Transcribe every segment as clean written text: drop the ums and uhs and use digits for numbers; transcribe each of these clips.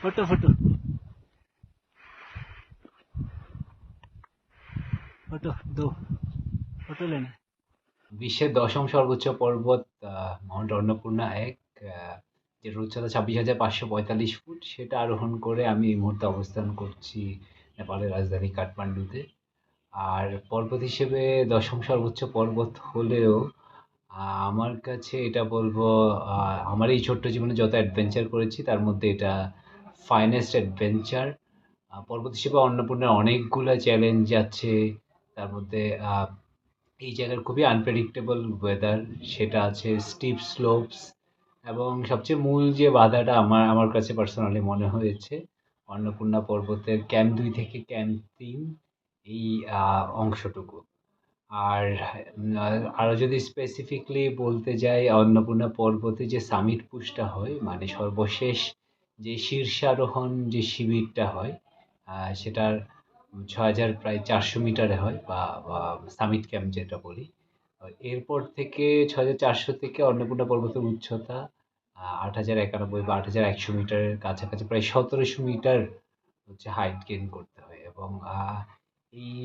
Photo photo photo दो photo लेना। বিশ্বের দশম সর্বোচ্চ পর্বত মাউন্ট অন্নপূর্ণা এক, আহ, যেটার উচ্চতা 26,545 ফুট, সেটা আরোহণ করে আমি এই মুহূর্তে অবস্থান করছি নেপালের রাজধানী কাঠমান্ডুতে। আর পর্বত হিসেবে দশম সর্বোচ্চ পর্বত হলেও আমার কাছে এটা বলবো, আমার এই ছোট্ট জীবনে যত অ্যাডভেঞ্চার করেছি তার মধ্যে এটা ফাইনেস্ট অ্যাডভেঞ্চার। পর্বত হিসেবে অন্নপূর্ণার অনেকগুলা চ্যালেঞ্জ আছে। তার মধ্যে এই জায়গার খুবই আনপ্রেডিক্টেবল ওয়েদার, সেটা আছে স্টিপ স্লোপস, এবং সবচেয়ে মূল যে বাধাটা আমার আমার কাছে পার্সোনালি মনে হয়েছে অন্নপূর্ণা পর্বতের ক্যাম্প 2 থেকে ক্যাম্প 3, এই অংশটুকু। আর আরও যদি স্পেসিফিকলি বলতে যাই, অন্নপূর্ণা পর্বতে যে সামিট পুশটা হয়, মানে সর্বশেষ যে শীর্ষারোহণ যে শিবিরটা হয়, সেটার 6,400 মিটারে হয়, বা সামিট ক্যাম্প যেটা বলি। এরপর থেকে 6,400 থেকে অন্নপূর্ণা পর্বতের উচ্চতা 8,091 বা 8,100 মিটারের কাছাকাছি, প্রায় 1,700 মিটার হচ্ছে হাইট গেইন করতে হয়। এবং এই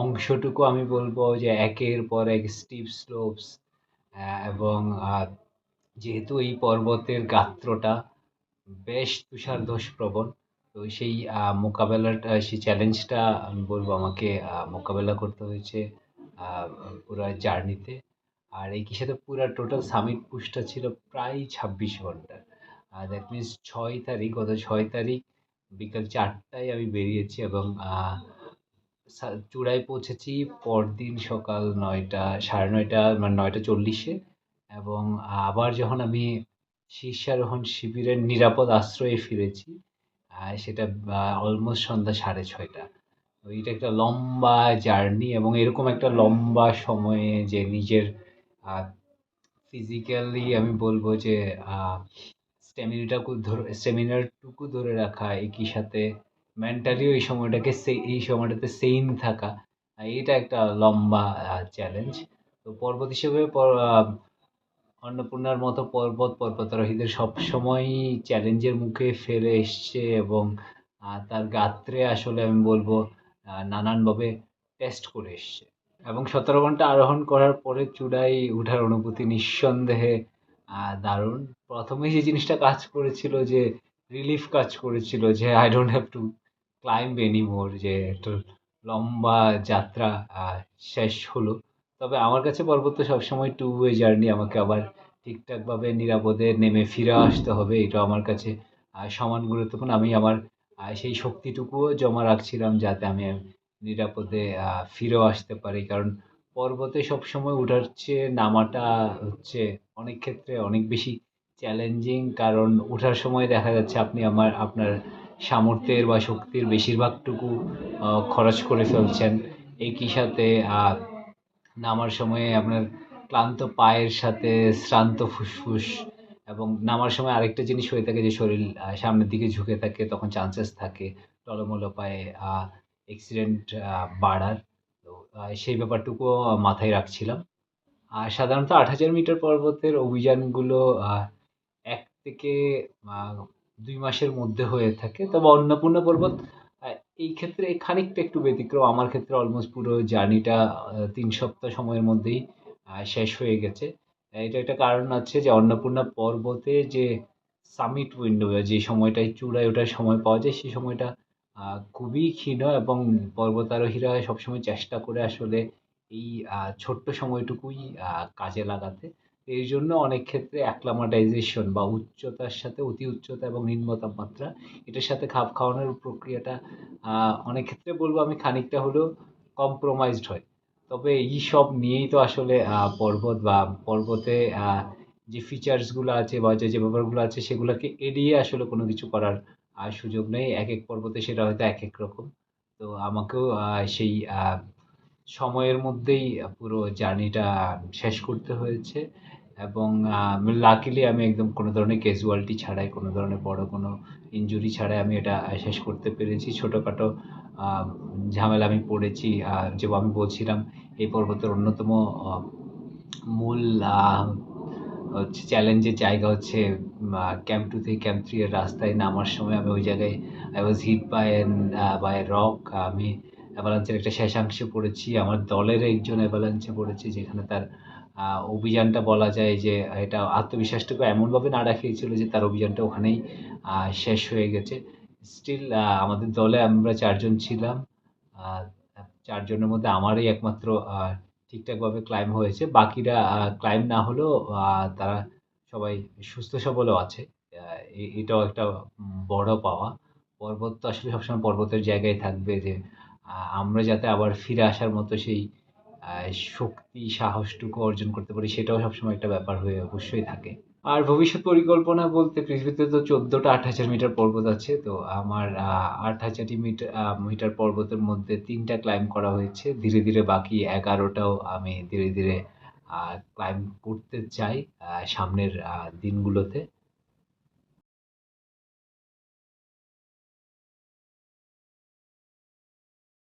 অংশটুকু আমি বলবো যে একের পর এক স্টিপ স্লোপস, এবং যেহেতু এই পর্বতের গাত্রটা বেশ তুষারধসপ্রবণ, তো সেই মোকাবেলাটা, সেই চ্যালেঞ্জটা আমি বলবো আমাকে মোকাবেলা করতে হয়েছে পুরো জার্নিতে। আর একই সাথে পুরা টোটাল সামিট পুশটা ছিল প্রায় 26 ঘন্টা। দ্যাট মিনস 6 তারিখ, গত 6 তারিখ বিকাল 4টায় আমি বেরিয়েছি, এবং চূড়ায় পৌঁছেছি পরদিন সকাল 9টা, 9:30, মানে 9:40-এ। এবং আবার যখন আমি শীর্ষারোহণ শিবিরের নিরাপদ আশ্রয়ে ফিরেছি, সেটা অলমোস্ট সন্ধ্যা 6:30। তো এটা একটা লম্বা জার্নি, এবং এরকম একটা লম্বা সময়ে যে নিজের ফিজিক্যালি আমি বলবো যে স্ট্যামিনারটুকু ধরে রাখা, একই সাথে মেন্টালিও এই সময়টাতে সেইন থাকা, এটা একটা লম্বা চ্যালেঞ্জ। তো পর্বত হিসেবে অন্নপূর্ণার মতো পর্বত পর্বতারোহীদের সবসময়ই চ্যালেঞ্জের মুখে ফেলে এসছে, এবং তার গাত্রে আসলে আমি বলবো নানানভাবে টেস্ট করে এসছে। এবং 17 ঘন্টা আরোহণ করার পরে চূড়ায় উঠার অনুভূতি নিঃসন্দেহে দারুণ। প্রথমে যে জিনিসটা কাজ করেছিল, যে রিলিফ কাজ করেছিল, যে I don't have to climb anymore, যে একটা লম্বা যাত্রা শেষ হলো। তবে আমার কাছে পর্বত তো সবসময় টু ওয়ে জার্নি, আমাকে আবার ঠিকঠাকভাবে নিরাপদে নেমে ফিরে আসতে হবে, এটা আমার কাছে সমান গুরুত্বপূর্ণ। আমি আমার সেই শক্তিটুকুও জমা রাখছিলাম যাতে আমি নিরাপদে ফিরেও আসতে পারি। কারণ পর্বতে সবসময় উঠার চেয়ে নামাটা হচ্ছে অনেক ক্ষেত্রে অনেক বেশি চ্যালেঞ্জিং। কারণ ওঠার সময় দেখা যাচ্ছে আপনি আপনার সামর্থ্যের বা শক্তির বেশিরভাগটুকু খরচ করে ফেলছেন। একই সাথে নামার সময়ে আপনার ক্লান্ত পায়ের সাথে শ্রান্ত ফুসফুস, এবং নামার সময় আরেকটা জিনিস হয়ে থাকে যে শরীর সামনের দিকে ঝুঁকে থাকে, তখন চান্সেস থাকে টলমলো পায়ে অ্যাক্সিডেন্ট বাড়ার। তো সেই ব্যাপারটুকুও মাথায় রাখছিলাম। আর সাধারণত 8,000 মিটার পর্বতের অভিযানগুলো 1 থেকে 2 মাসের মধ্যে হয়ে থাকে। তবে অন্নপূর্ণা পর্বত আ এই ক্ষেত্রে খানিকটা একটু ব্যতিক্রম। আমার ক্ষেত্রে অলমোস্ট পুরো জার্নিটা ৩ সপ্তাহ সময়ের মধ্যেই শেষ হয়ে গেছে। এটার একটা কারণ আছে যে অন্নপূর্ণা পর্বতে যে সামিট উইন্ডো, যে সময়টায় চূড়ায় ওঠার সময় পাওয়া যায়, সেই সময়টা খুবই ক্ষীণ, এবং পর্বতারোহীরা সবসময় চেষ্টা করে আসলে এই ছোট্ট সময়টুকুই কাজে লাগাতে। এই জন্য অনেক ক্ষেত্রে অ্যাক্লামাটাইজেশন বা উচ্চতার সাথে অতি উচ্চতা এবং নিম্ন তাপমাত্রা, এটার সাথে খাপ খাওয়ানোর প্রক্রিয়াটা অনেক ক্ষেত্রে বলবো আমি খানিকটা হলেও কম্প্রোমাইজড হয়। তবে এইসব নিয়েই তো আসলে পর্বত বা পর্বতে যে ফিচার্সগুলো আছে বা যে ব্যাপারগুলো আছে, সেগুলোকে এড়িয়ে আসলে কোনো কিছু করার সুযোগ নেই। একেক পর্বতে সেটা হয়তো একেক রকম। তো আমাকেও সেই সময়ের মধ্যেই পুরো জার্নিটা শেষ করতে হয়েছে। এবং লাকিলি আমি একদম কোনো ধরনের ক্যাজুয়ালিটি ছাড়াই, কোনো ধরনের বড় কোনো ইনজুরি ছাড়াই আমি এটা শেষ করতে পেরেছি। ছোটোখাটো ঝামেলা আমি পড়েছি, আমি বলছিলাম এই পর্বতের অন্যতম মূল হচ্ছে চ্যালেঞ্জের জায়গা হচ্ছে ক্যাম্প 2 থেকে ক্যাম্প 3 এর রাস্তায় নামার সময় আমি ওই জায়গায় I was hit by a rock. আমি অ্যাভালাঞ্চের একটা শেষাংশে পড়েছি। আমার দলের একজন অ্যাভালাঞ্চে পড়েছে যেখানে তার অভিযানটা বলা যায় যে এটা আত্মবিশ্বাসটুকু এমনভাবে নাড়া খেয়েছিল যে তার অভিযানটা ওখানেই শেষ হয়ে গেছে। স্টিল আমাদের দলে আমরা ৪ জন ছিলাম। আ ৪ জনের মধ্যে আমারই একমাত্র ঠিকঠাকভাবে ক্লাইম্ব হয়েছে। বাকিরা ক্লাইম্ব না হলেও তারা সবাই সুস্থ সবলও আছে। আ এটাও একটা বড় পাওয়া। পর্বত তো আসলে সবসময় পর্বতের জায়গায় থাকবে যে আমরা যাতে আবার ফিরে আসার মতো সেই আ শক্তি, সাহসটুকু অর্জন করতে পারি সেটাও সবসময় একটা ব্যাপার হয়ে অবশ্যই থাকে। আর ভবিষ্যৎ পরিকল্পনা বলতে পৃথিবীতে তো ১৪টা ৮,০০০ মিটার পর্বত আছে। তো আমার ৮,০০০ মিটার পর্বতের মধ্যে ৩ টা ক্লাইম্ব করা হয়েছে। ধীরে, ধীরে বাকি ১১ টাও আমি ধীরে, ধীরে আ ক্লাইম্ব করতে চাই সামনের দিনগুলোতে।